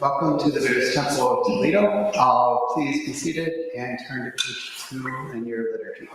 Welcome to the Buddhist Temple of Toledo. Please be seated and turn to page 2 in your liturgy.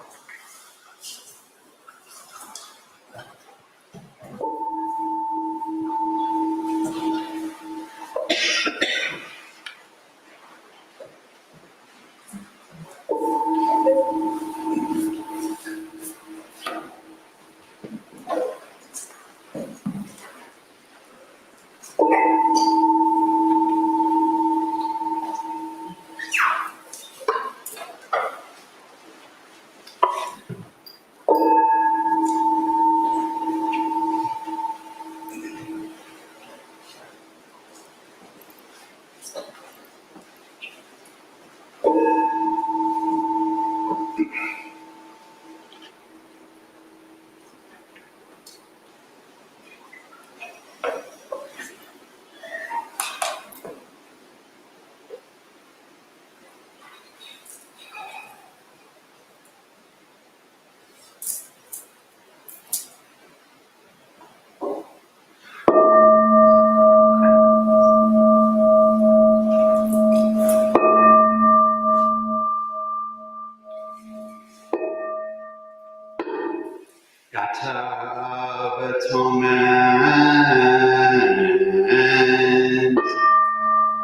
Atonement.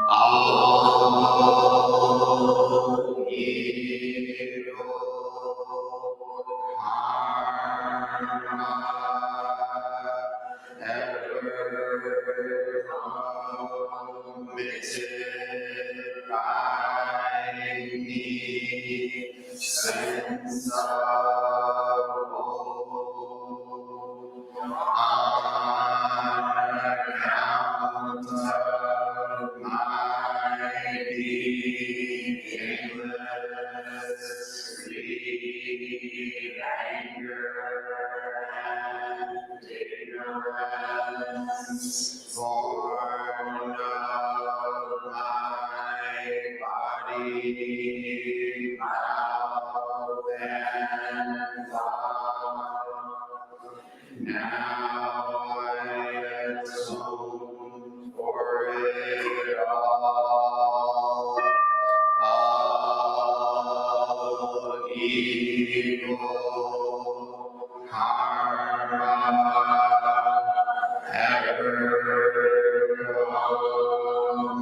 All evil karma ever committed by me, sensible, on account of my beginningless greed, anger, and ignorance, born of my body, mouth, and thought. Now I atone for it all evil karma ever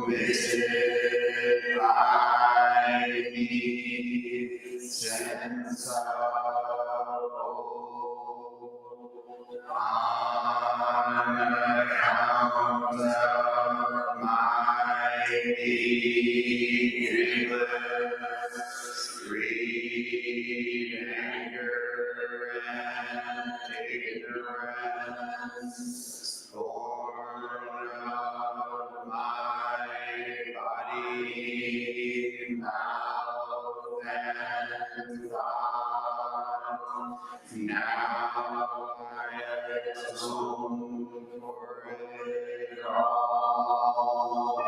committed by me, sensible, on account of my beginningless greed, anger, and ignorance, born of my body, mouth, and thought. Now I atone for it all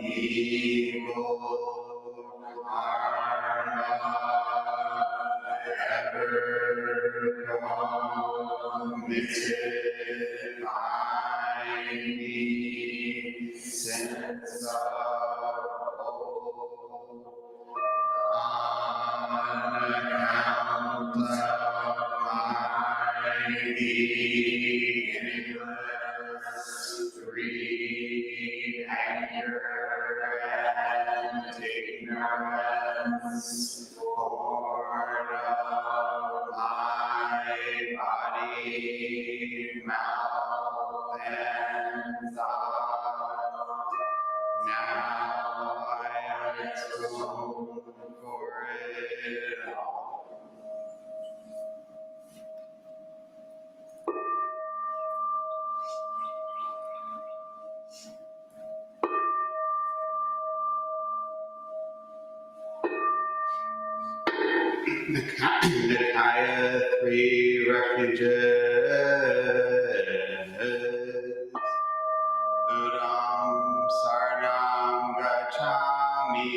evil karma ever committed by me, sensible, on account of my beginningless greed, anger, and ignorance, born of my body, mouth, and thought. Now I atone for it all Nikaya 3 refuges. Udam Sarnam Gacchami.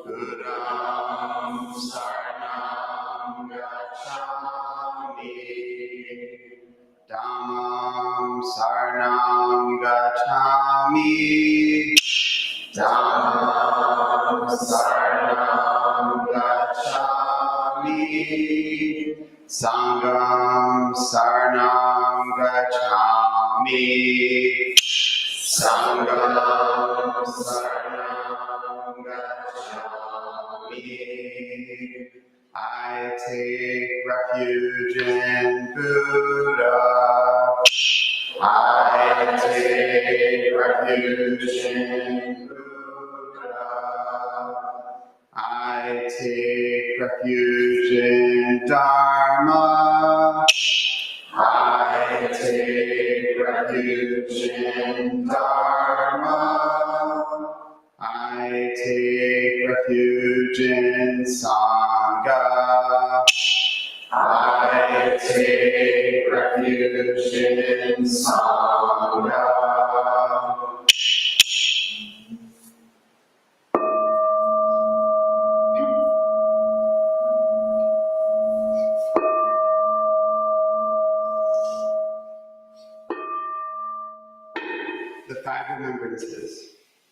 Udam Sarnam Gacchami. Dhammam Sarnam Gacchami. Dhammam Sarnam Gacchami. Sangham Sarnam Gacchami. Sangham Sarnam Gacchami. I take refuge in Buddha. I take refuge in Buddha. I take refuge in Dharma. I take refuge in Dharma. I take refuge in Sangha. I take refuge in Sangha. The 5 remembrances.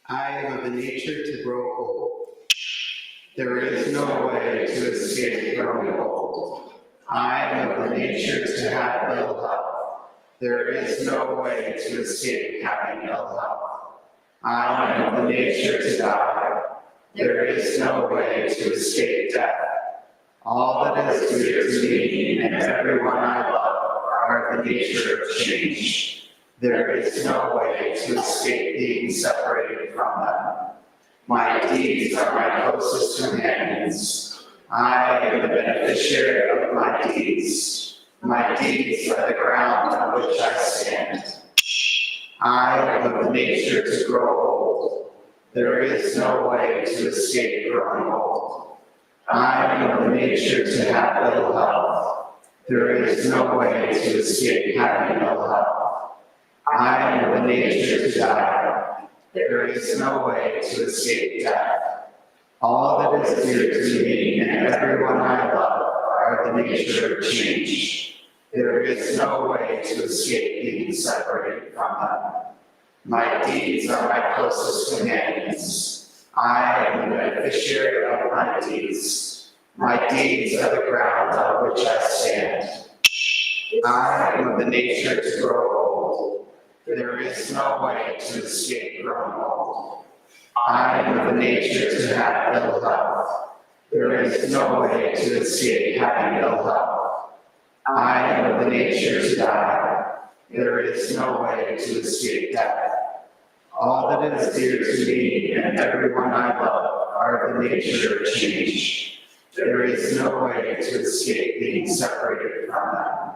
I am of the nature to grow old. There is no way to escape growing old. I am of the nature to have ill health. There is no way to escape having ill health. I am of the nature to die. There is no way to escape death. All that is dear to me and everyone I love are the nature of change. There is no way to escape being separated from them. My deeds are my closest companions. I am the beneficiary of my deeds. My deeds are the ground on which I stand. I am of the nature to grow old. There is no way to escape growing old. I am of the nature to have ill health. There is no way to escape having ill health. I am of the nature to die. There is no way to escape death. All that is dear to me and everyone I love are the nature of change. There is no way to escape being separated from them. My deeds are my closest companions. I am the beneficiary of my deeds. My deeds are the ground on which I stand. I am of the nature to grow old. There is no way to escape growing old. I am of the nature to have ill health. There is no way to escape having ill health. I am of the nature to die. There is no way to escape death. All that is dear to me and everyone I love are the nature of change. There is no way to escape being separated from them.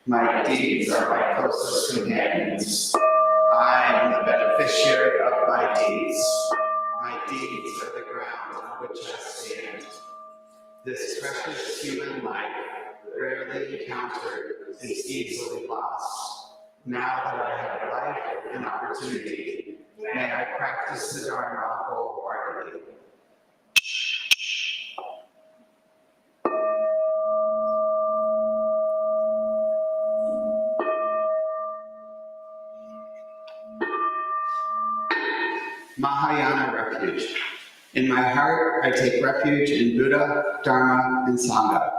My deeds are my closest companions. I am the beneficiary of my deeds. My deeds are the ground on which I stand. This precious human life, rarely encountered, is easily lost. Now that I have life and opportunity, may I practice the Dharma wholeheartedly. Mahayana refuge. In my heart, I take refuge in Buddha, Dharma, and Sangha.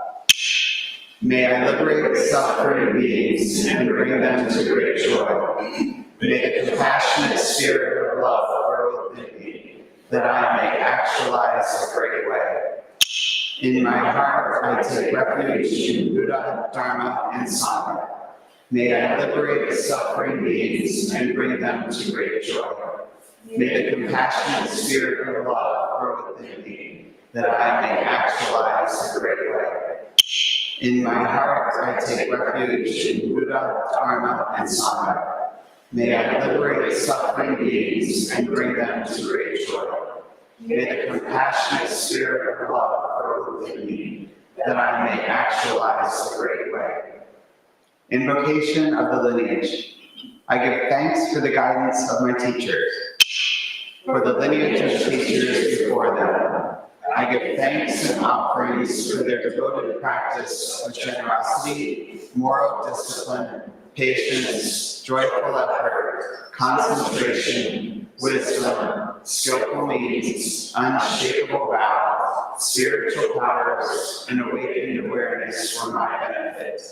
May I liberate suffering beings and bring them to great joy. May the compassionate spirit of love grow within me, that I may actualize the great way. In my heart, I take refuge in Buddha, Dharma, and Sangha. May I liberate suffering beings and bring them to great joy. May the compassionate spirit of love grow within me, that I may actualize the great way. In my heart, I take refuge in Buddha, Dharma, and Sangha. May I liberate suffering beings and bring them to great joy. May the compassionate spirit of love grow within me, that I may actualize the great way. Invocation of the lineage. I give thanks for the guidance of my teachers, for the lineage of teachers before them. I give thanks and offerings for their devoted practice of generosity, moral discipline, patience, joyful effort, concentration, wisdom, skillful means, unshakable vow, spiritual powers, and awakened awareness for my benefit.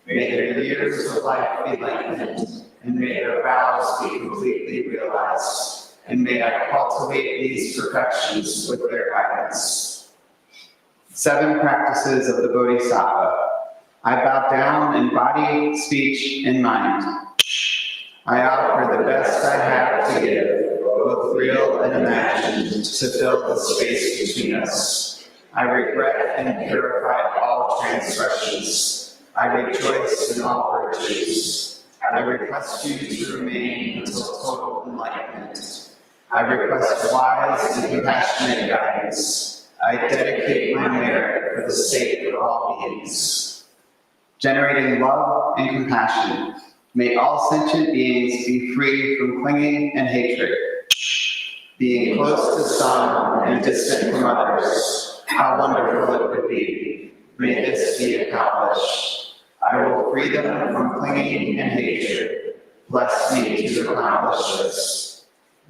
May their years of life be lengthened, and may their vows be completely realized. And may I cultivate these perfections with their guidance. 7 practices of the Bodhisattva. I bow down in body, speech, and mind. I offer the best I have to give, both real and imagined, to fill the space between us. I regret and purify all transgressions. I rejoice in all virtues. I request you to remain until total enlightenment. I request wise and compassionate guidance. I dedicate my merit for the sake of all beings. Generating love and compassion. May all sentient beings be free from clinging and hatred. Being close to some and distant from others, how wonderful it would be. May this be accomplished. I will free them from clinging and hatred. Bless me to accomplish this.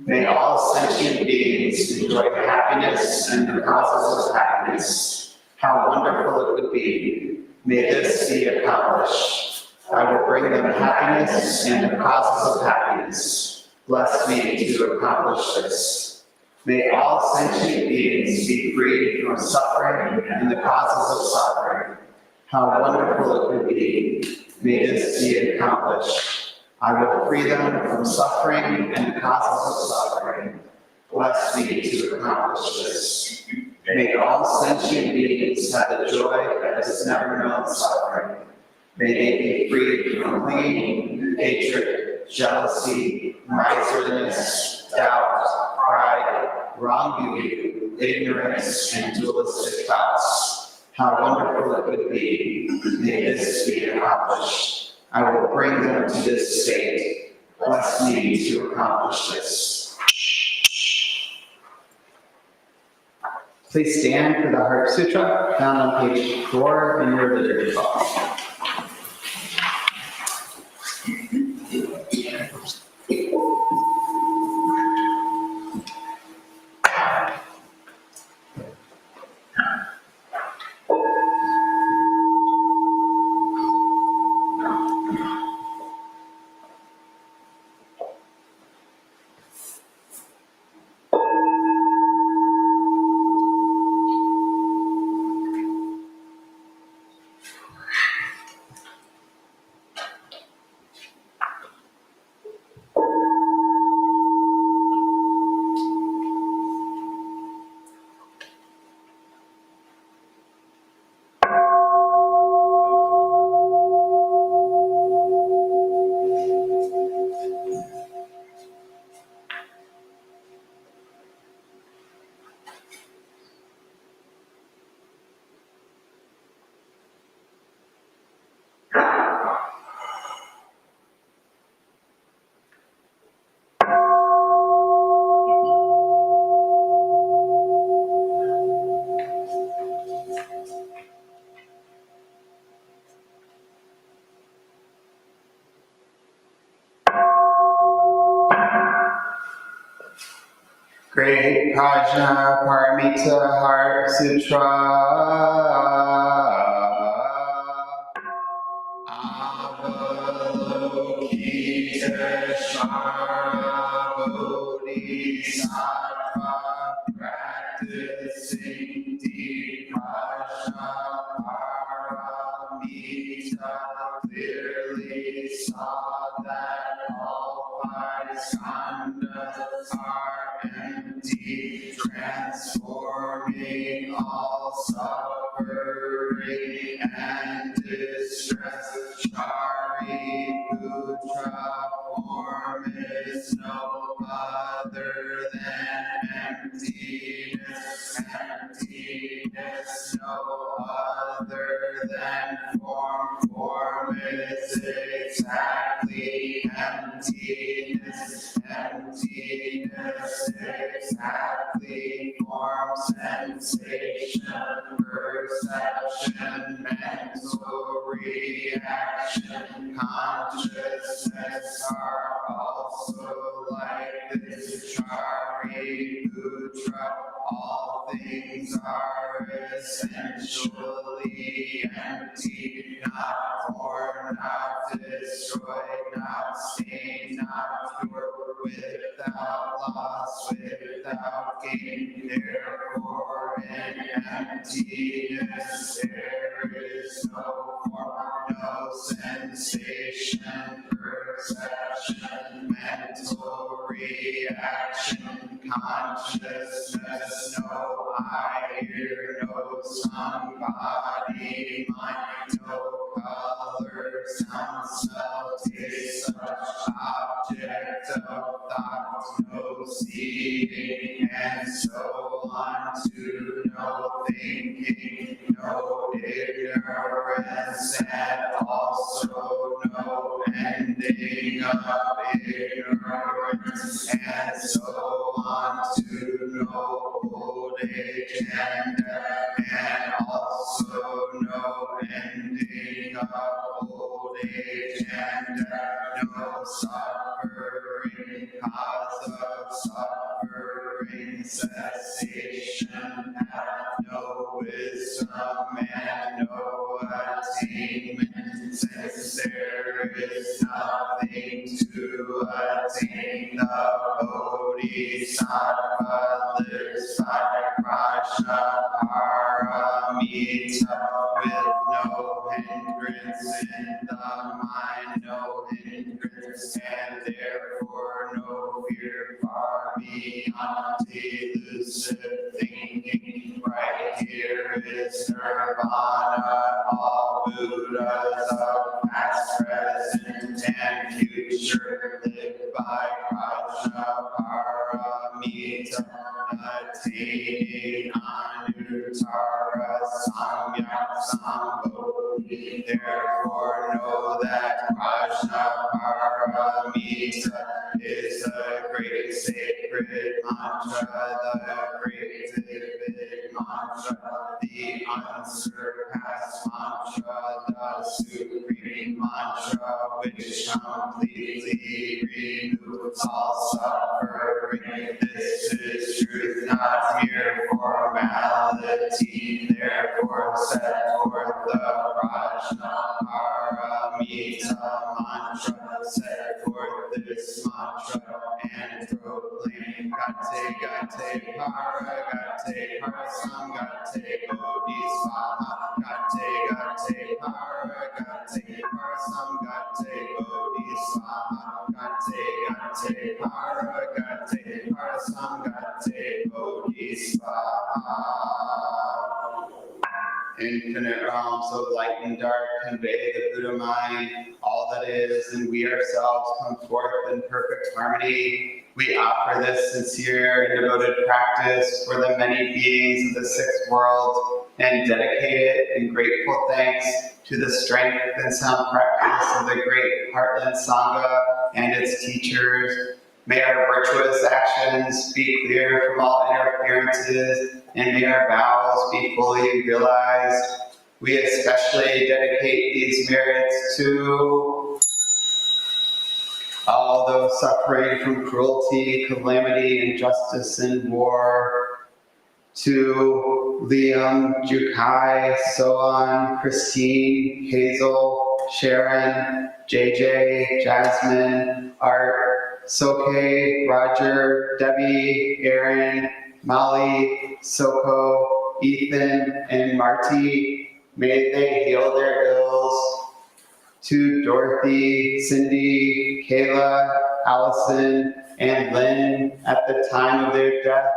May all sentient beings enjoy happiness and the causes of happiness. How wonderful it would be. May this be accomplished. I will bring them happiness and the causes of happiness. Bless me to accomplish this. May all sentient beings be free from suffering and the causes of suffering. How wonderful it would be. May this be accomplished. I will free them from suffering and the causes of suffering. Bless me to accomplish this. May all sentient beings have the joy that has never known suffering. May they be freed from clinging, hatred, jealousy, miserliness, doubt, pride, wrongdoing, ignorance, and dualistic thoughts. How wonderful it would be. May this be accomplished. I will bring them to this state. Bless me to accomplish this. Please stand for the Heart Sutra, found on page 4 in your liturgy book. Great Prajna Paramita Heart Sutra. Avalokiteshvara Bodhisattva practicing deep Prajna Paramita clearly saw that all 5 skandhas are empty, transforming all suffering and distress. Shariputra form is no other than empty Emptiness exactly form, sensation, perception, mental reaction, consciousness are also like this Shari Putra. All things are essentially empty, not born, not destroyed, not stained, not pure, without loss, without gain. Therefore, in emptiness there is no form, no sensation, perception, mental reaction, consciousness, no I, ear, no tongue, body, mind, no color, sound, smell, taste, such object of thought, no seeing, and so on, to no thinking, no ignorance, and also no ending of ignorance, and so on, to no old age and death, and also no ending of old age and death, no suffering, cause of suffering, cessation, no wisdom and no attainment, since there is nothing to attain. The Bodhisattva lives by Prajnaparamita with no hindrance in the mind, no hindrance, and therefore no fear, far beyond delusive thinking. Right here is nirvana, all Buddhas of past, present, and future live by Prajnaparamita, attaining Anuttara Samyak Sambodhi. Therefore know that Prajnaparamita is a great sacred mantra, the great vivid mantra, the unsurpassed mantra, the supreme mantra, which completely removes all suffering. This is truth, not mere formality. Therefore set forth the Prajnaparamita mantra, set forth this mantra, and proclaim Gate Gate Para, Gate Parasam, Gate Bodhisvaha, Gate Gate Para, Gate Parasam, Gate Bodhisvaha, Gate Gate Para, Gate Parasam, Gate Bodhisvaha. Infinite realms of light and dark convey the Buddha mind, all that is, and we ourselves come forth in perfect harmony. We offer this sincere and devoted practice for the many beings of the sixth world, and dedicate it in grateful thanks to the strength and sound practice of the great Heartland Sangha and its teachers. May our virtuous actions be clear from all interferences, and may our vows be fully realized. We especially dedicate these merits to all those suffering from cruelty, calamity, injustice, and war, to Liam, Jukai, Soan, Christine, Hazel, Sharon, JJ, Jasmine, Art, Soke, Roger, Debbie, Aaron, Molly, Soko, Ethan, and Marty. May they heal their ills. To Dorothy, Cindy, Kayla, Allison, and Lynn at the time of their death,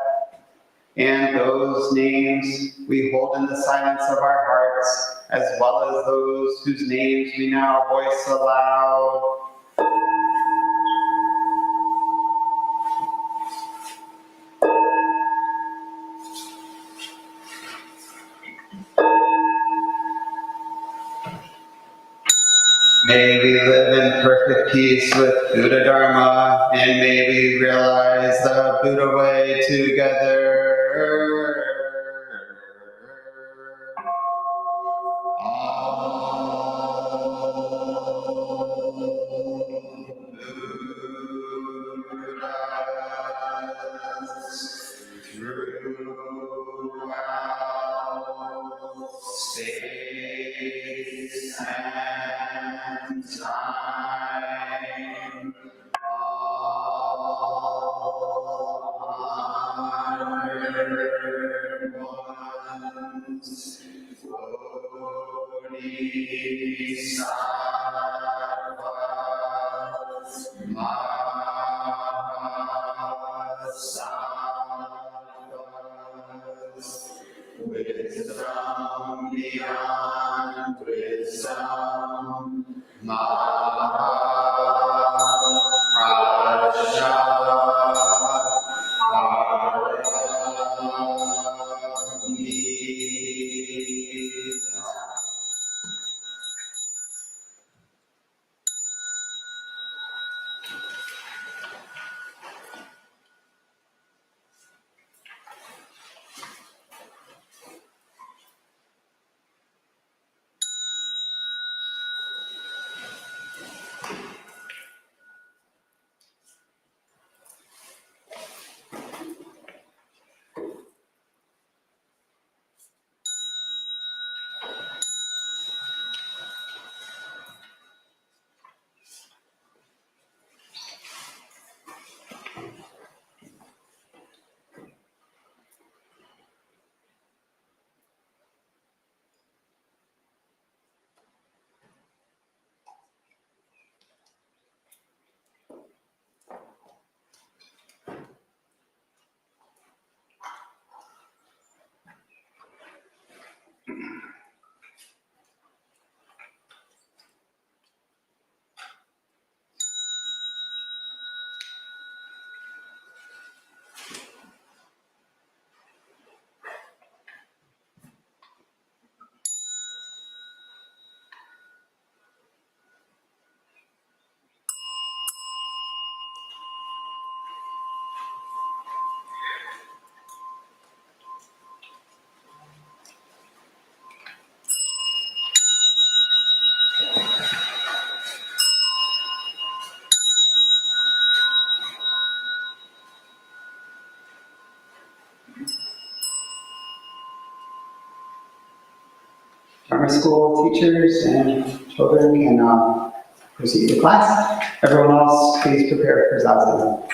and those names we hold in the silence of our hearts, as well as those whose names we now voice aloud. May we live in perfect perfect peace with Buddha Dharma, and may we realize the Buddha way together. Space and time, all honored ones, Bodhisattva, Mahasattvas, wisdom beyond wisdom, Maharaja, Paramita. Dharma school teachers and children can proceed to class. Everyone else, please prepare for zazen.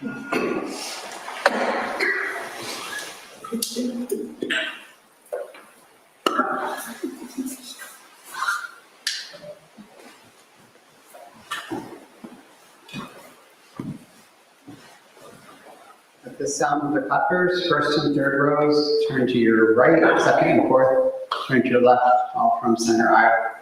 At the sound of the clappers, first and third rows, turn to your right, second and fourth, turn to your left, all from center aisle.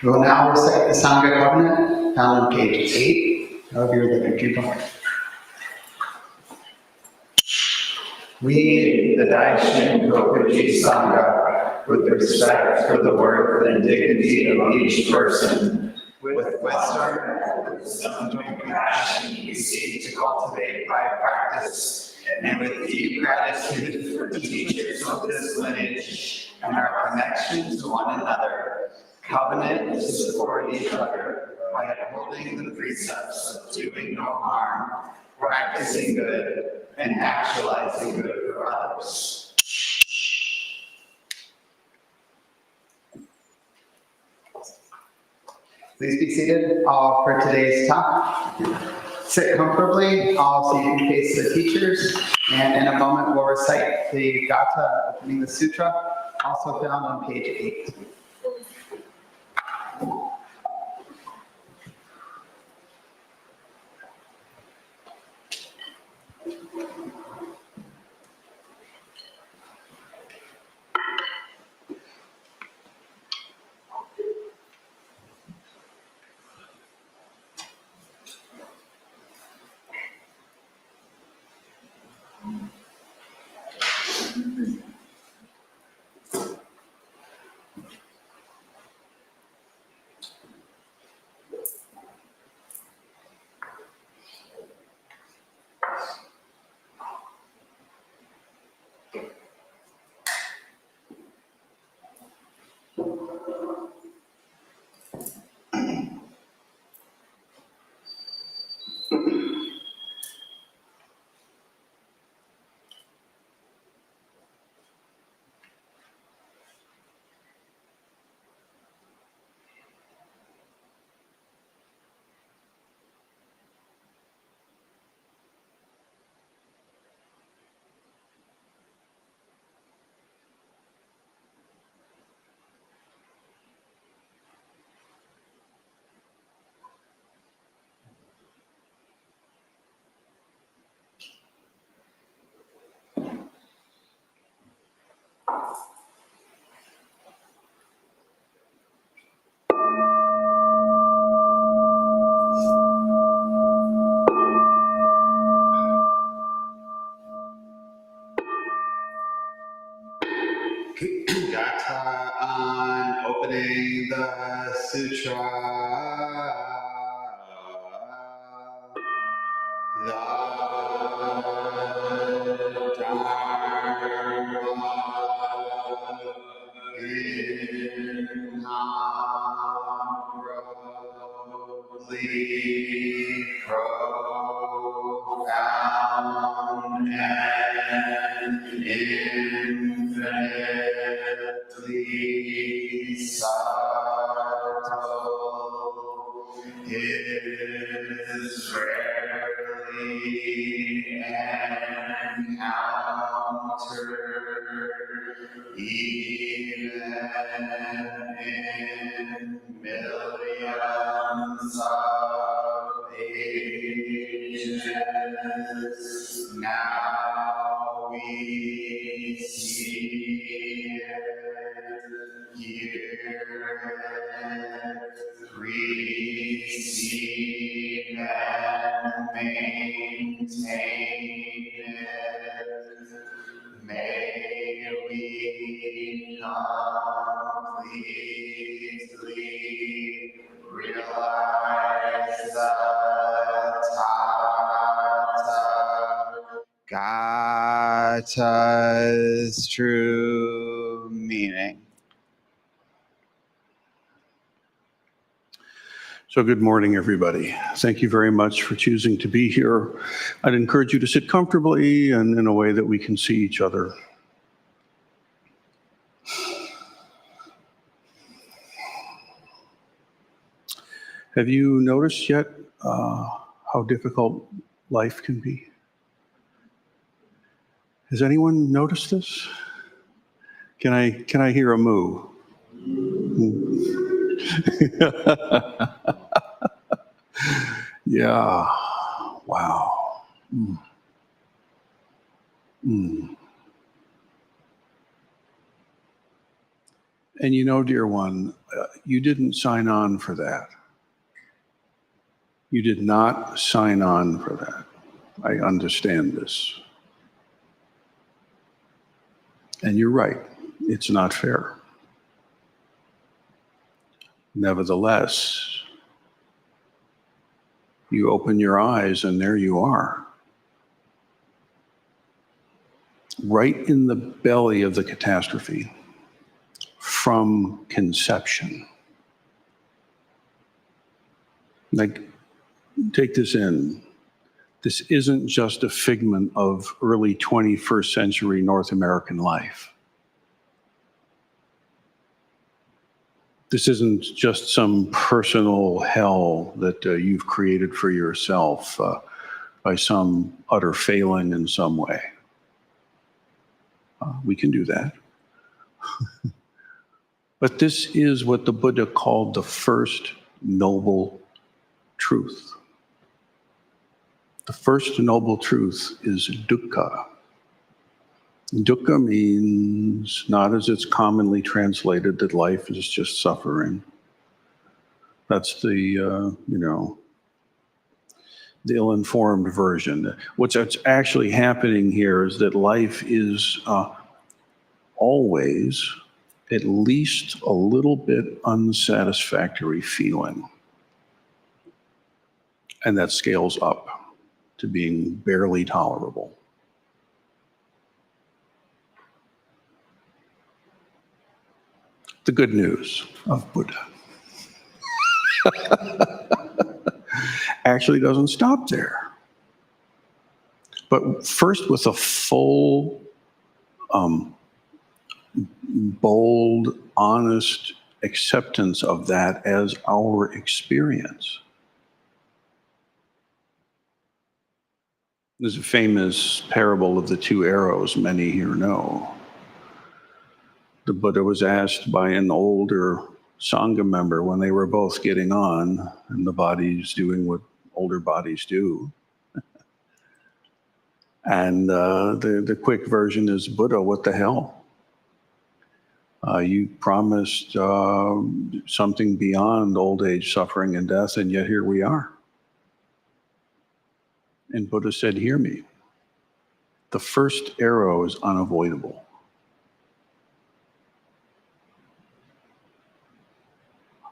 We will now recite the Sangha Covenant, found on page 8 of your liturgy book. We, the Daishin Kokuji Sangha, with respect for the worth and dignity of each person, with wisdom and compassion we seek to cultivate by practice, and with deep gratitude for the teachers of this lineage and our connection to one another, covenant to support each other by upholding the precepts of doing no harm, practicing good, and actualizing good for others. Please be seated for today's talk. Sit comfortably, all so you can face the teachers, and in a moment we'll recite the Gatha opening the sutra, also found on page 8. Gatha on opening the sutra. The Dharma incomparably profound and infinitely subtle is rarely encountered even in millions of ages. Now we see it, hear it, receive and maintain it. May we completely realize the Tathagata's true meaning. So good morning, everybody. Thank you very much for choosing to be here. I'd encourage you to sit comfortably and in a way that we can see each other. Have you noticed yet how difficult life can be? Has anyone noticed this? Can I hear a moo? Yeah. Wow. Mm. Mm. And you know, dear one, you didn't sign on for that. You did not sign on for that. I understand this. And you're right. It's not fair. Nevertheless, you open your eyes and there you are. Right in the belly of the catastrophe, from conception. Like, take this in. This isn't just a figment of early 21st century North American life. This isn't just some personal hell that you've created for yourself by some utter failing in some way. We can do that. But this is what the Buddha called the first noble truth. The first noble truth is dukkha. Dukkha means, not as it's commonly translated, that life is just suffering. That's the ill-informed version. What's actually happening here is that life is always at least a little bit unsatisfactory feeling. And that scales up to being barely tolerable. The good news of Buddha actually doesn't stop there. But first, with a full, bold, honest acceptance of that as our experience. There's a famous parable of the two arrows many here know. The Buddha was asked by an older Sangha member when they were both getting on and the body's doing what older bodies do. And the quick version is, Buddha, what the hell? You promised something beyond old age, suffering, and death, and yet here we are. And Buddha said, hear me. The first arrow is unavoidable.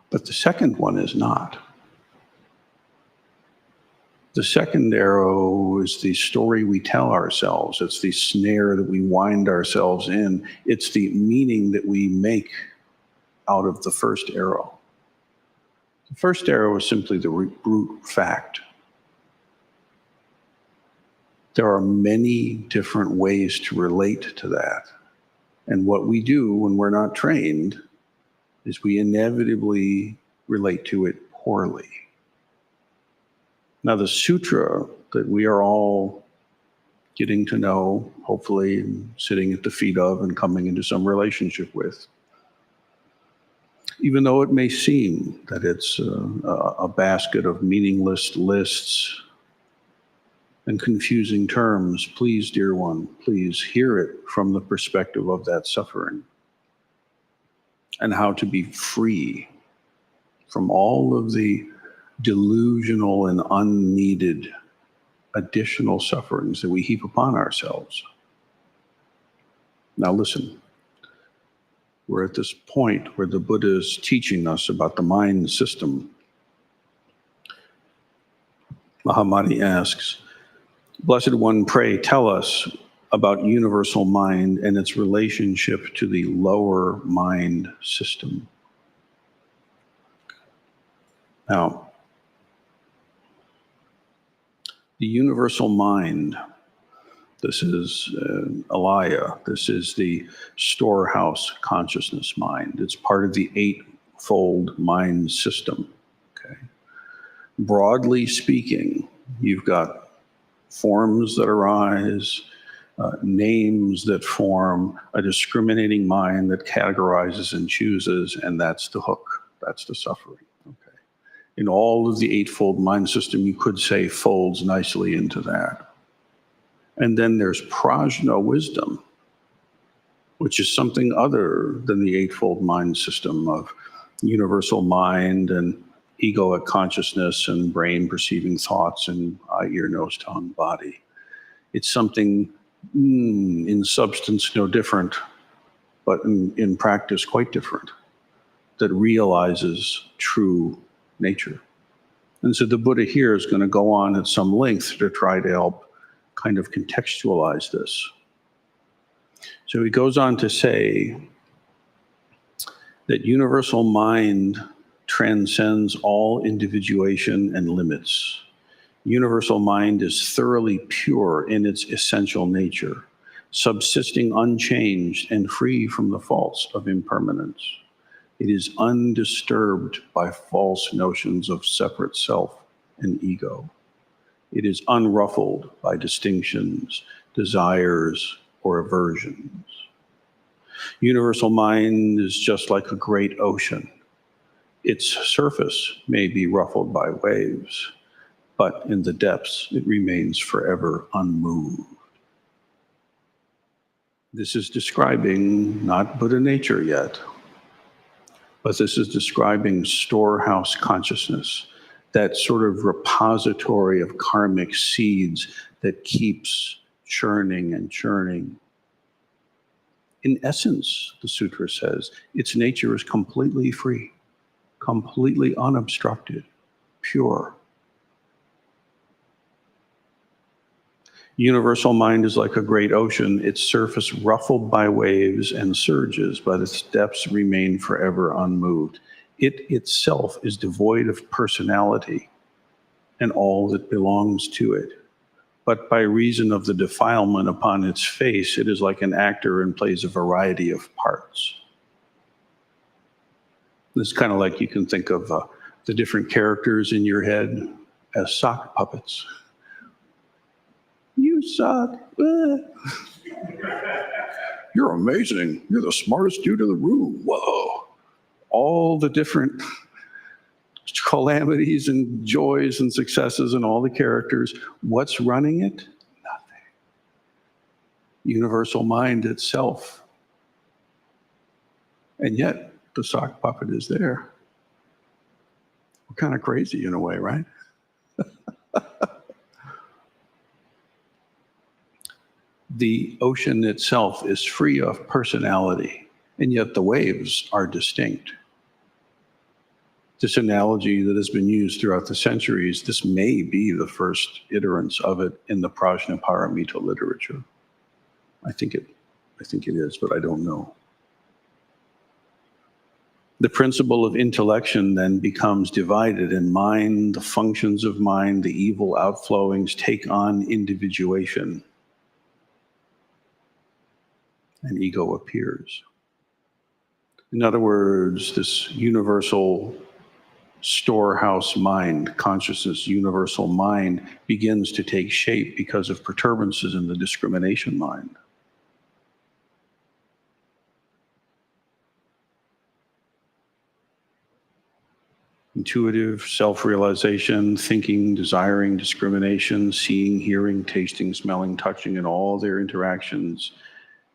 But the second one is not. The second arrow is the story we tell ourselves. It's the snare that we wind ourselves in. It's the meaning that we make out of the first arrow. The first arrow is simply the brute fact. There are many different ways to relate to that. And what we do when we're not trained is we inevitably relate to it poorly. Now, the sutra that we are all getting to know, hopefully sitting at the feet of and coming into some relationship with, even though it may seem that it's a basket of meaningless lists and confusing terms, please, dear one, please hear it from the perspective of that suffering and how to be free from all of the delusional and unneeded additional sufferings that we heap upon ourselves. Now listen, we're at this point where the Buddha is teaching us about the mind system. Mahamani asks, Blessed One, pray tell us about universal mind and its relationship to the lower mind system. Now, the universal mind, this is Alaya, this is the storehouse consciousness mind. It's part of the eightfold mind system, okay? Broadly speaking, you've got forms that arise, names that form, a discriminating mind that categorizes and chooses, and that's the hook. That's the suffering. Okay. In all of the eightfold mind system, you could say folds nicely into that. And then there's prajna wisdom, which is something other than the eightfold mind system of universal mind and egoic consciousness and brain perceiving thoughts and eye, ear, nose, tongue, body. It's something in substance no different, but in practice quite different, that realizes true nature. And so the Buddha here is going to go on at some length to try to help kind of contextualize this. So he goes on to say that universal mind transcends all individuation and limits. Universal mind is thoroughly pure in its essential nature, subsisting unchanged and free from the faults of impermanence. It is undisturbed by false notions of separate self and ego. It is unruffled by distinctions, desires, or aversions. Universal mind is just like a great ocean. Its surface may be ruffled by waves, but in the depths it remains forever unmoved. This is describing not Buddha nature yet, but this is describing storehouse consciousness, that sort of repository of karmic seeds that keeps churning and churning. In essence, the sutra says, its nature is completely free, completely unobstructed, pure. Universal mind is like a great ocean, its surface ruffled by waves and surges, but its depths remain forever unmoved. It itself is devoid of personality and all that belongs to it. But by reason of the defilement upon its face, it is like an actor and plays a variety of parts. It's kind of like you can think of the different characters in your head as sock puppets. You suck. You're amazing. You're the smartest dude in the room. Whoa. All the different calamities and joys and successes and all the characters. What's running it? Nothing. Universal mind itself. And yet, the sock puppet is there. We're kind of crazy in a way, right? The ocean itself is free of personality, and yet the waves are distinct. This analogy that has been used throughout the centuries, this may be the first iterance of it in the Prajnaparamita literature. I think it is, but I don't know. The principle of intellection then becomes divided in mind. The functions of mind, the evil outflowings take on individuation. And ego appears. In other words, this universal storehouse mind, consciousness, universal mind, begins to take shape because of perturbances in the discrimination mind. Intuitive self-realization, thinking, desiring, discrimination, seeing, hearing, tasting, smelling, touching, and all their interactions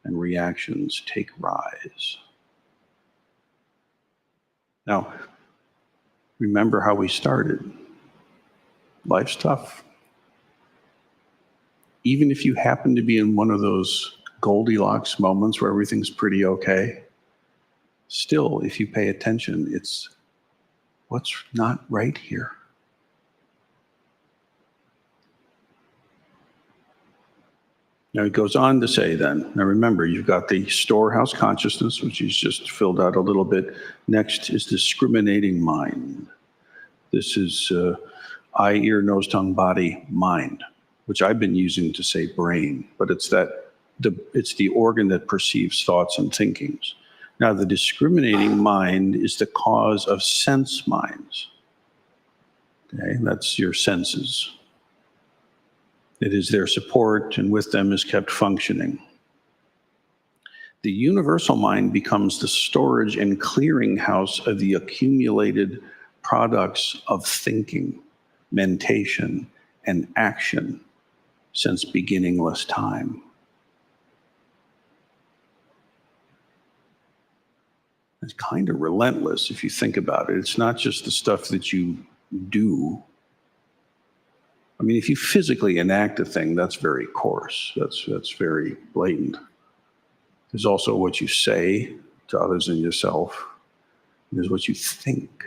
and reactions take rise. Now, remember how we started. Life's tough. Even if you happen to be in one of those Goldilocks moments where everything's pretty okay, still, if you pay attention, it's what's not right here. Now he goes on to say then, now remember, you've got the storehouse consciousness, which he's just filled out a little bit. Next is discriminating mind. This is eye, ear, nose, tongue, body, mind, which I've been using to say brain, but it's the organ that perceives thoughts and thinkings. Now the discriminating mind is the cause of sense minds. Okay, that's your senses. It is their support, and with them is kept functioning. The universal mind becomes the storage and clearinghouse of the accumulated products of thinking, mentation, and action since beginningless time. It's kind of relentless if you think about it. It's not just the stuff that you do. I mean, if you physically enact a thing, that's very coarse. That's very blatant. There's also what you say to others and yourself. There's what you think.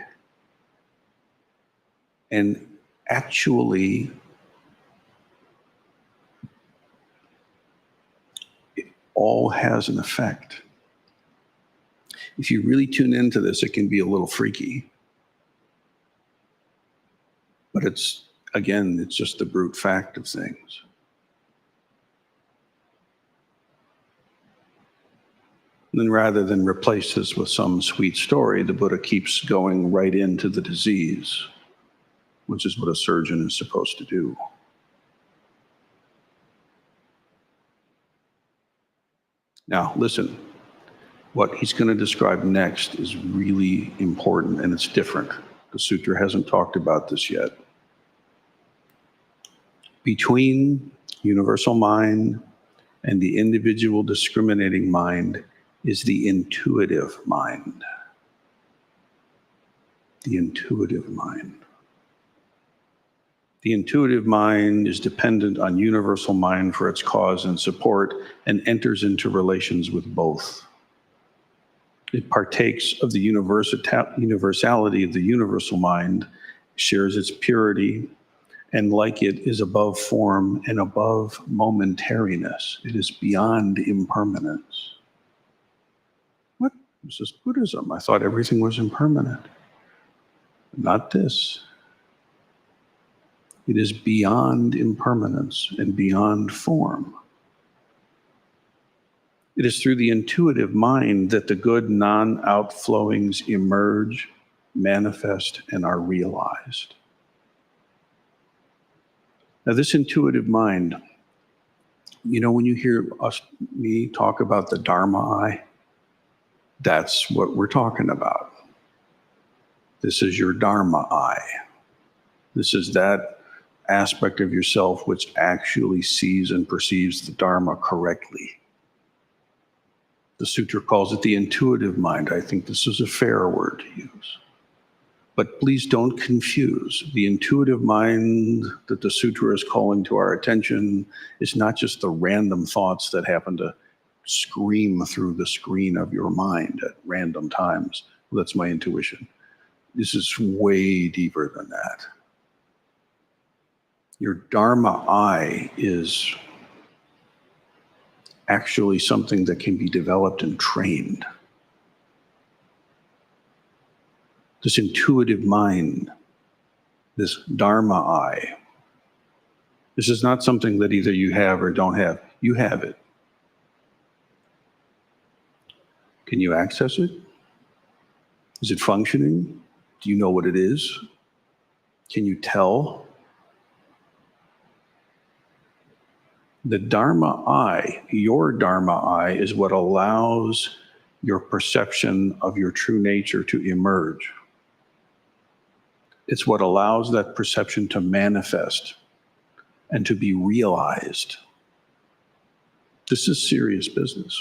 And actually, it all has an effect. If you really tune into this, it can be a little freaky. But it's just the brute fact of things. And then rather than replace this with some sweet story, the Buddha keeps going right into the disease, which is what a surgeon is supposed to do. Now, listen, what he's going to describe next is really important, and it's different. The sutra hasn't talked about this yet. Between universal mind and the individual discriminating mind is the intuitive mind. The intuitive mind. The intuitive mind is dependent on universal mind for its cause and support and enters into relations with both. It partakes of the universality of the universal mind, shares its purity, and like it is above form and above momentariness. It is beyond impermanence. What? This is Buddhism. I thought everything was impermanent. Not this. It is beyond impermanence and beyond form. It is through the intuitive mind that the good non-outflowings emerge, manifest, and are realized. Now, this intuitive mind, when you hear me talk about the Dharma eye, that's what we're talking about. This is your Dharma eye. This is that aspect of yourself which actually sees and perceives the Dharma correctly. The sutra calls it the intuitive mind. I think this is a fair word to use. But please don't confuse. The intuitive mind that the sutra is calling to our attention is not just the random thoughts that happen to scream through the screen of your mind at random times. Well, that's my intuition. This is way deeper than that. Your Dharma eye is actually something that can be developed and trained. This intuitive mind, this Dharma eye, this is not something that either you have or don't have. You have it. Can you access it? Is it functioning? Do you know what it is? Can you tell? The Dharma eye, your Dharma eye, is what allows your perception of your true nature to emerge. It's what allows that perception to manifest and to be realized. This is serious business.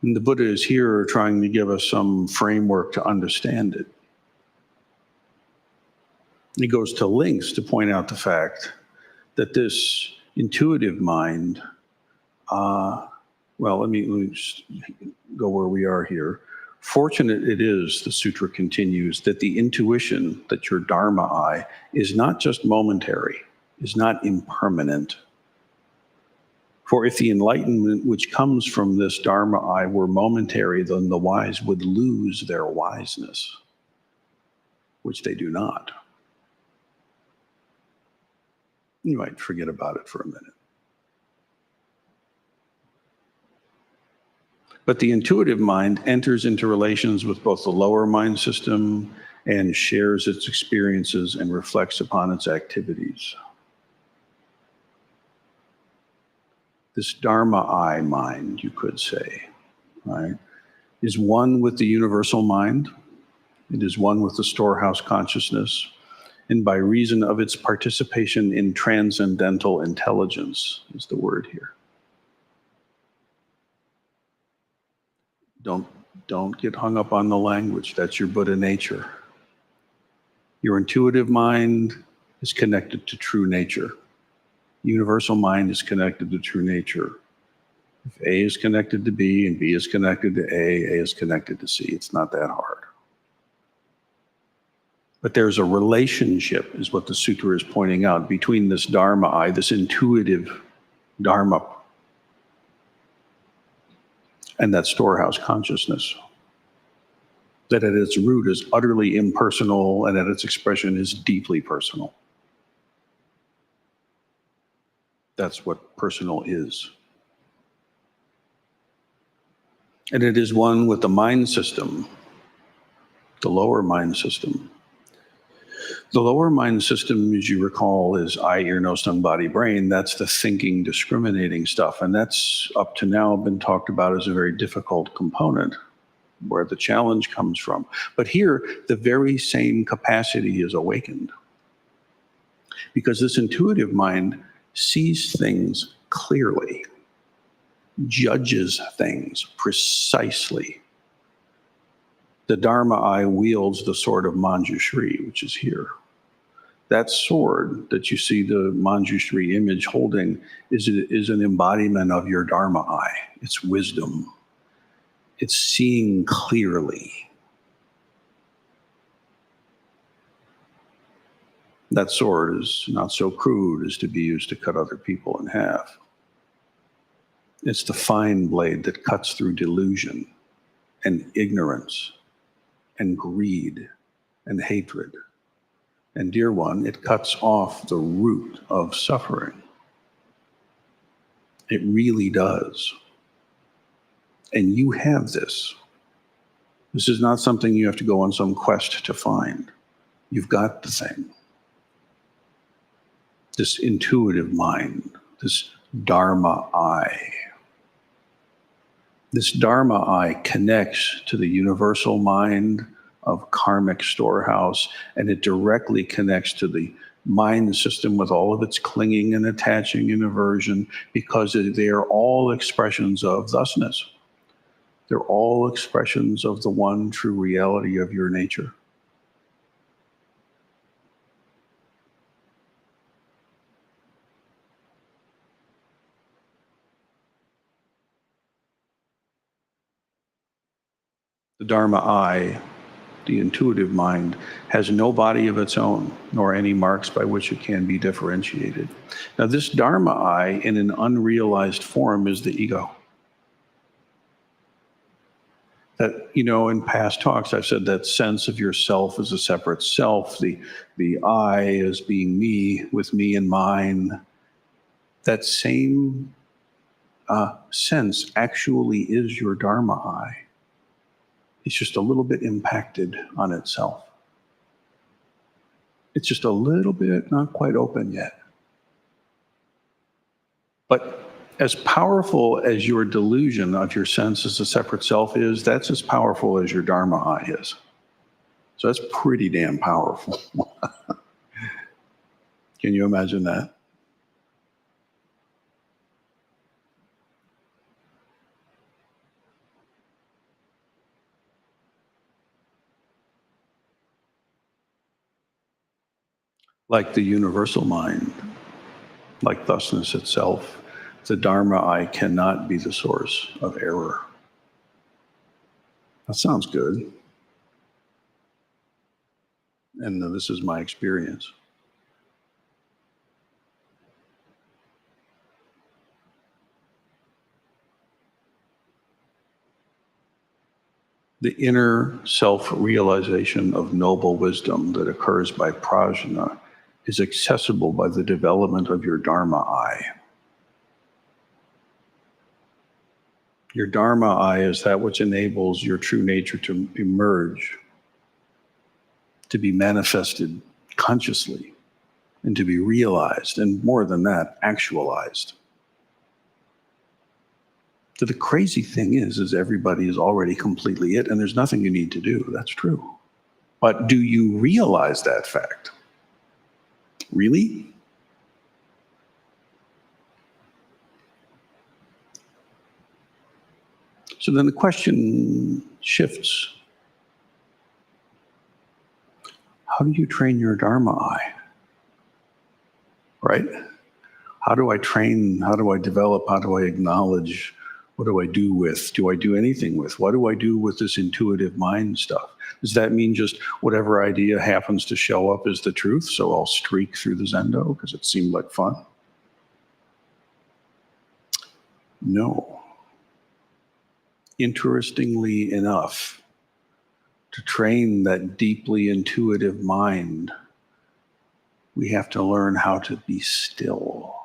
And the Buddha is here trying to give us some framework to understand it. He goes to lengths to point out the fact that this intuitive mind, let me just go where we are here. Fortunate it is, the sutra continues, that the intuition, that your Dharma eye, is not just momentary, is not impermanent. For if the enlightenment which comes from this Dharma eye were momentary, then the wise would lose their wiseness, which they do not. You might forget about it for a minute. But the intuitive mind enters into relations with both the lower mind system and shares its experiences and reflects upon its activities. This Dharma I mind, you could say, right, is one with the universal mind. It is one with the storehouse consciousness. And by reason of its participation in transcendental intelligence is the word here. Don't get hung up on the language. That's your Buddha nature. Your intuitive mind is connected to true nature. Universal mind is connected to true nature. If A is connected to B and B is connected to A is connected to C. It's not that hard. But there's a relationship, is what the sutra is pointing out, between this Dharma I, this intuitive Dharma, and that storehouse consciousness, that at its root is utterly impersonal and at its expression is deeply personal. That's what personal is. And it is one with the mind system, the lower mind system. The lower mind system, as you recall, is eye, ear, nose, tongue, body, brain. That's the thinking, discriminating stuff. And that's up to now been talked about as a very difficult component, where the challenge comes from. But here, the very same capacity is awakened. Because this intuitive mind sees things clearly, judges things precisely. The Dharma I wields the sword of Manjushri, which is here. That sword that you see the Manjushri image holding is an embodiment of your Dharma I. It's wisdom. It's seeing clearly. That sword is not so crude as to be used to cut other people in half. It's the fine blade that cuts through delusion and ignorance and greed and hatred. And dear one, it cuts off the root of suffering. It really does. And you have this. This is not something you have to go on some quest to find. You've got the thing. This intuitive mind, this Dharma I. This Dharma I connects to the universal mind of karmic storehouse, and it directly connects to the mind system with all of its clinging and attaching and aversion, because they are all expressions of thusness. They're all expressions of the one true reality of your nature. The Dharma I, the intuitive mind, has no body of its own, nor any marks by which it can be differentiated. Now, this Dharma I, in an unrealized form, is the ego. That, in past talks, I've said that sense of yourself as a separate self, the I as being me, with me and mine. That same sense actually is your Dharma I. It's just a little bit impacted on itself. It's just a little bit not quite open yet. But as powerful as your delusion of your sense as a separate self is, that's as powerful as your Dharma I is. So that's pretty damn powerful. Can you imagine that? Like the universal mind, like thusness itself, the Dharma I cannot be the source of error. That sounds good. And this is my experience. The inner self-realization of noble wisdom that occurs by prajna is accessible by the development of your Dharma I. Your Dharma eye is that which enables your true nature to emerge, to be manifested consciously, and to be realized, and more than that, actualized. So the crazy thing is everybody is already completely it, and there's nothing you need to do. That's true. But do you realize that fact? Really? So then the question shifts. How do you train your Dharma eye? Right? How do I train? How do I develop? How do I acknowledge? What do I do with? Do I do anything with? What do I do with this intuitive mind stuff? Does that mean just whatever idea happens to show up is the truth? So I'll streak through the Zendo because it seemed like fun? No. Interestingly enough, to train that deeply intuitive mind, we have to learn how to be still.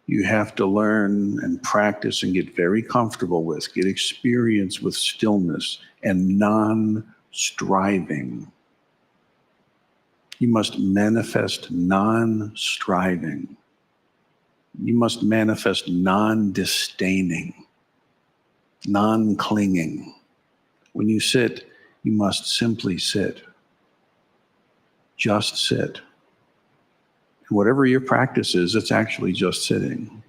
You have to learn and practice and get very comfortable with, get experience with stillness and non-striving. You must manifest non-striving. You must manifest non-disdaining, non-clinging. When you sit, you must simply sit. Just sit. And whatever your practice is, it's actually just sitting.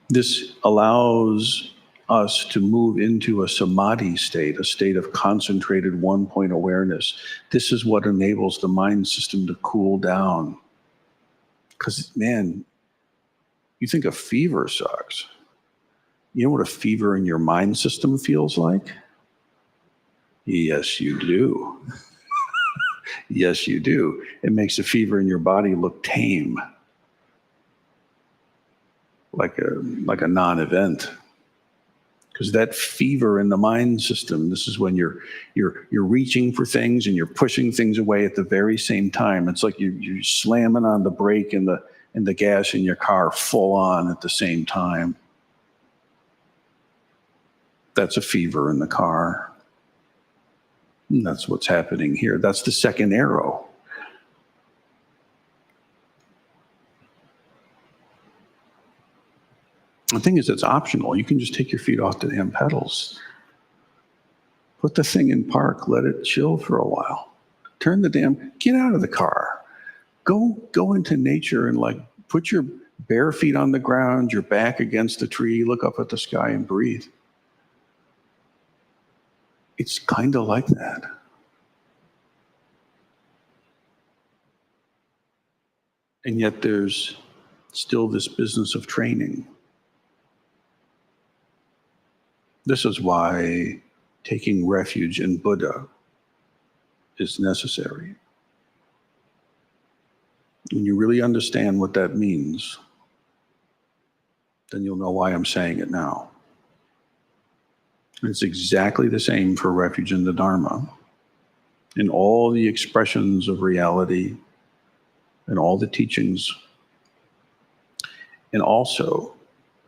This allows us to move into a samadhi state, a state of concentrated one-point awareness. This is what enables the mind system to cool down. Because, man, you think a fever sucks. You know what a fever in your mind system feels like? Yes, you do. Yes, you do. It makes the fever in your body look tame, like a non-event. Because that fever in the mind system, this is when you're reaching for things and you're pushing things away at the very same time. It's like you're slamming on the brake and the gas in your car full on at the same time. That's a fever in the car. And that's what's happening here. That's the second arrow. The thing is, it's optional. You can just take your feet off the damn pedals. Put the thing in park. Let it chill for a while. Get out of the car. Go into nature and put your bare feet on the ground, your back against the tree, look up at the sky and breathe. It's kind of like that. And yet there's still this business of training. This is why taking refuge in Buddha is necessary. When you really understand what that means, then you'll know why I'm saying it now. It's exactly the same for refuge in the Dharma. In all the expressions of reality, and all the teachings, and also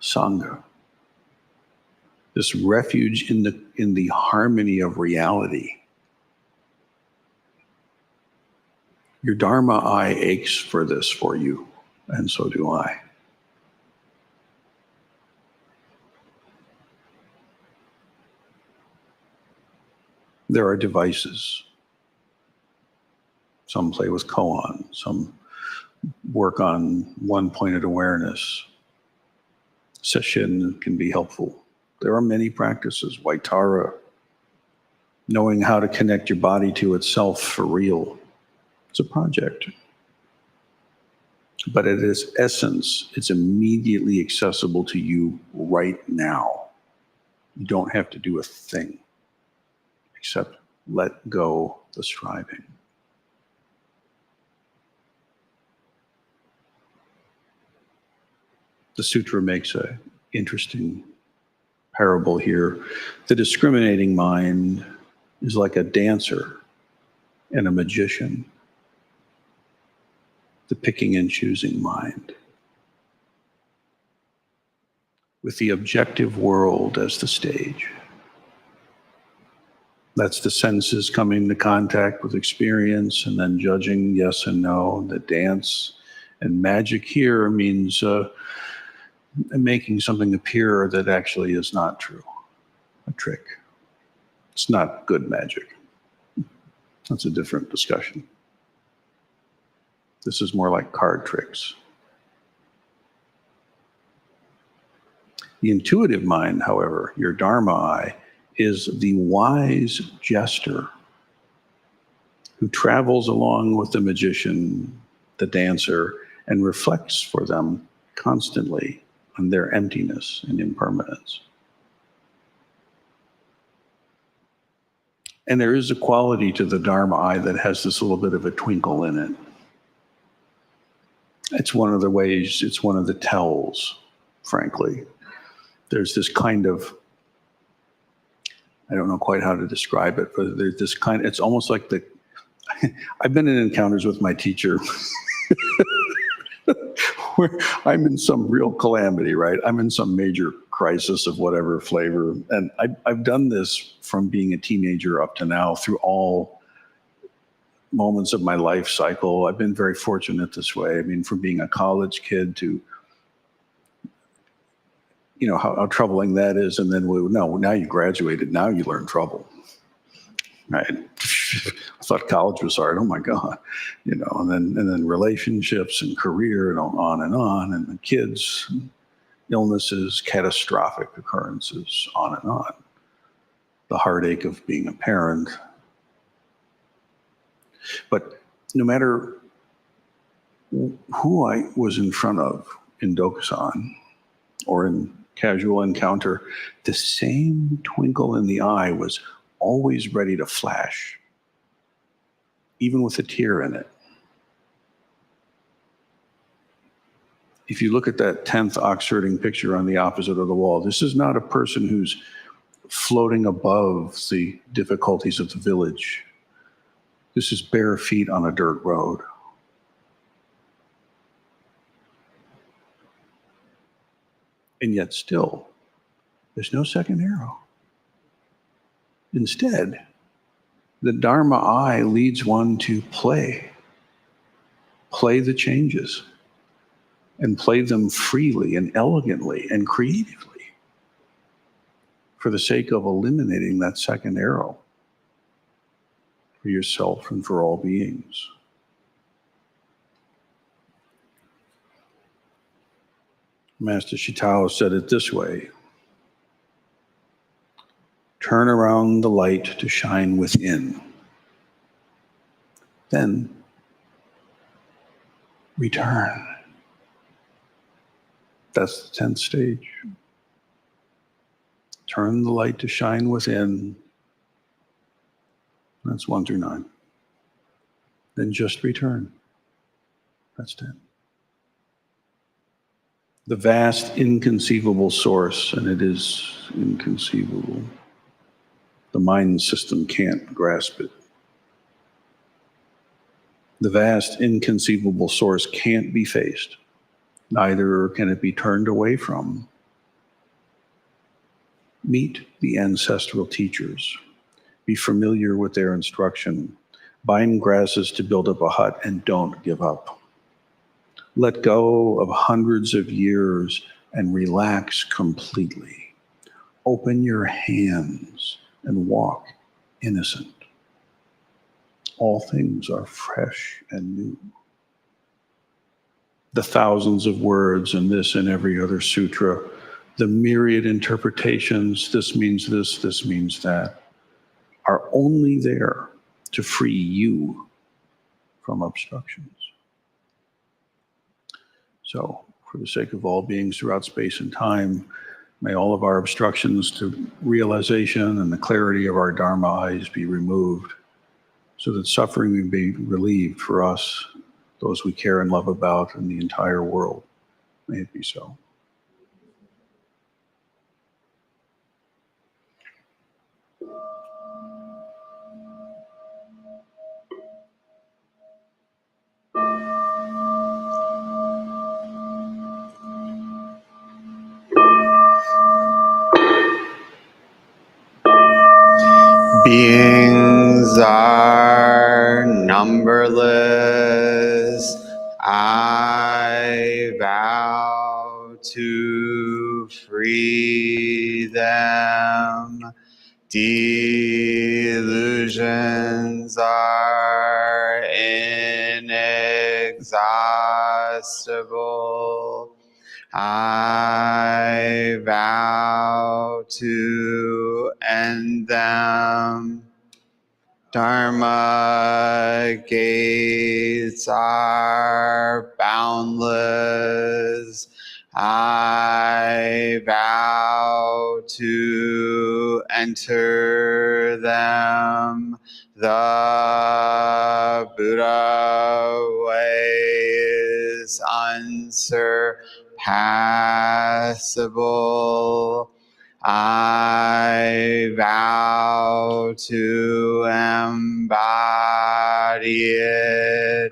Sangha. This refuge in the harmony of reality. Your Dharma eye aches for this for you, and so do I. There are devices. Some play with koan, some work on one-pointed awareness. Sesshin can be helpful. There are many practices. Vaitara, knowing how to connect your body to itself for real. It's a project. But at its essence, it's immediately accessible to you right now. You don't have to do a thing except let go the striving. The sutra makes an interesting parable here. The discriminating mind is like a dancer and a magician. The picking and choosing mind with the objective world as the stage. That's the senses coming into contact with experience and then judging yes and no, the dance. And magic here means making something appear that actually is not true, a trick. It's not good magic. That's a different discussion. This is more like card tricks. The intuitive mind, however, your Dharma eye, is the wise jester who travels along with the magician, the dancer, and reflects for them constantly on their emptiness and impermanence. And there is a quality to the Dharma eye that has this little bit of a twinkle in it. It's one of the ways, it's one of the tells, frankly. There's this kind of, I don't know quite how to describe it, but there's this kind, it's almost like the, I've been in encounters with my teacher where I'm in some real calamity, right? I'm in some major crisis of whatever flavor. And I've done this from being a teenager up to now through all moments of my life cycle. I've been very fortunate this way. I mean, from being a college kid to, you know, how troubling that is. And then, no, now you graduated, now you learn trouble. Right? I thought college was hard. Oh my God, you know, and then relationships and career and on, and the kids, illnesses, catastrophic occurrences, on and on. The heartache of being a parent. But no matter who I was in front of in Dokusan or in casual encounter, the same twinkle in the eye was always ready to flash, even with a tear in it. If you look at that 10th oxherding picture on the opposite of the wall, this is not a person who's floating above the difficulties of the village. This is bare feet on a dirt road. And yet still, there's no second arrow. Instead, the Dharma eye leads one to play the changes, and play them freely and elegantly and creatively for the sake of eliminating that second arrow for yourself and for all beings. Master Shitao said it this way: turn around the light to shine within. Then return. That's the 10th stage. Turn the light to shine within. That's 1 through 9. Then just return. That's 10. The vast, inconceivable source, and it is inconceivable. The mind system can't grasp it. The vast, inconceivable source can't be faced. Neither can it be turned away from. Meet the ancestral teachers. Be familiar with their instruction. Bind grasses to build up a hut, and don't give up. Let go of hundreds of years and relax completely. Open your hands and walk innocent. All things are fresh and new. The thousands of words in this and every other sutra, the myriad interpretations, this means this, this means that, are only there to free you from obstructions. So, for the sake of all beings throughout space and time, may all of our obstructions to realization and the clarity of our Dharma eyes be removed, so that suffering may be relieved for us, those we care and love about, and the entire world. May it be so. Beings are numberless. I vow to free them. Delusions are inexhaustible. I vow to end them. Dharma gates are boundless. I vow to enter them. The Buddha way is unsurpassable. I vow to embody it.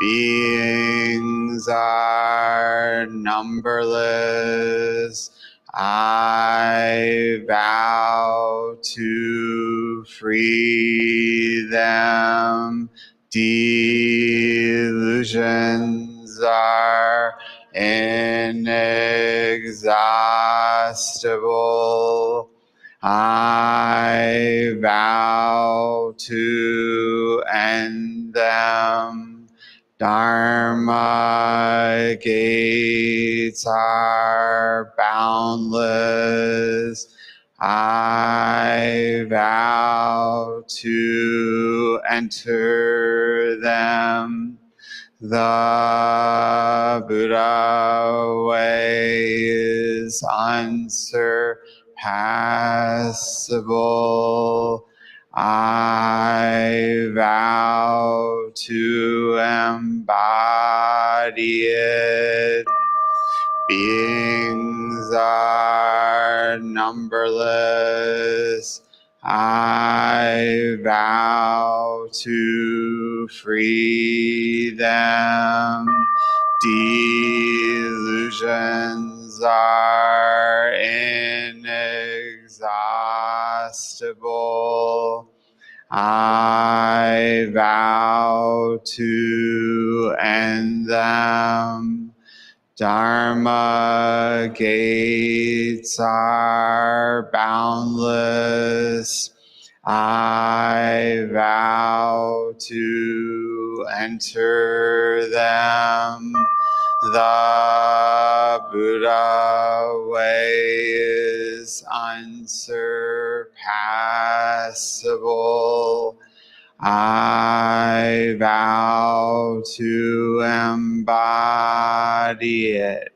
Beings are numberless. I vow to free them. Delusions are inexhaustible. I vow to end them. Dharma gates are boundless. I vow to enter them. The Buddha way is unsurpassable. I vow to embody it. Beings are numberless. I vow to free them. Delusions are inexhaustible. I vow to end them. Dharma gates are boundless. I vow to enter them. The Buddha way is unsurpassable. I vow to embody it.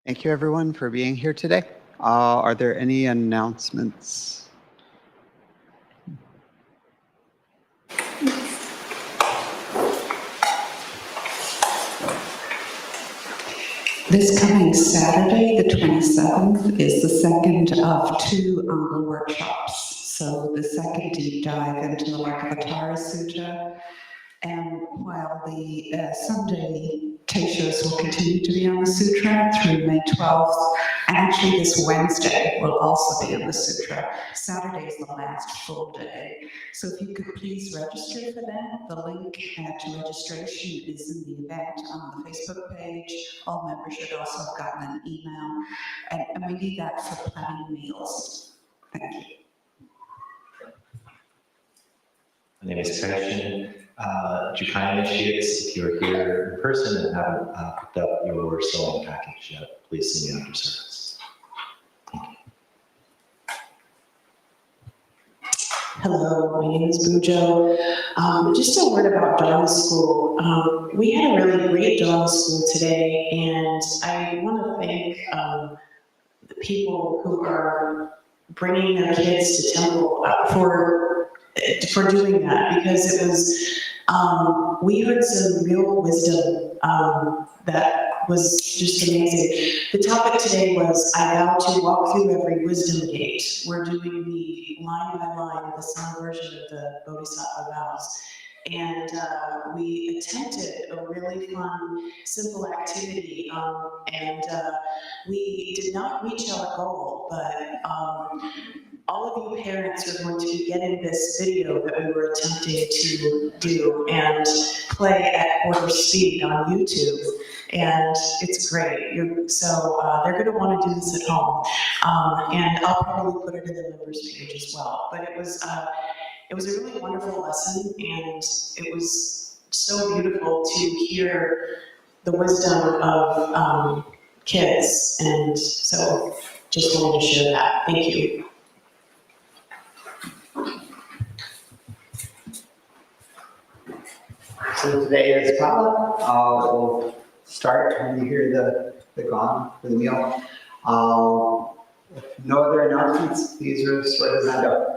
Thank you, everyone, for being here today. Are there any announcements? This coming Saturday, the 27th, is the second of two Anga workshops. So the second deep dive into the Lankavatara Sutra. And while the Sunday teachers will continue to be on the Sutra through May 12th, and actually this Wednesday will also be on the Sutra. Saturday is the last full day. So if you could please register for that. The link to registration is in the event on the Facebook page. All members should also have gotten an email. And we need that for planning meals. Thank you. My name is Christian. Japan initiates, if you're here in person and haven't picked up your sewing package yet, please see me after service. Hello, my name is Bujo. Just a word about Dharma School. We had a really great Dharma School today, and I want to thank the people who are bringing their kids to temple for doing that, because it was, we heard some real wisdom that was just amazing. The topic today was, I vow to walk through every wisdom gate. We're doing the line by line, the summer version of the Bodhisattva vows. And we attempted a really fun, simple activity, and we did not reach our goal, but all of you parents are going to be getting this video that we were attempting to do and play at quarter speed on YouTube. And it's great. So they're going to want to do this at home. And I'll probably put it in the members page as well. But it was a really wonderful lesson, and it was so beautiful to hear the wisdom of kids. And so just wanted to share that. Thank you. So today is potluck. We'll start when you hear the gong for the meal. If no other announcements, please raise your hand up.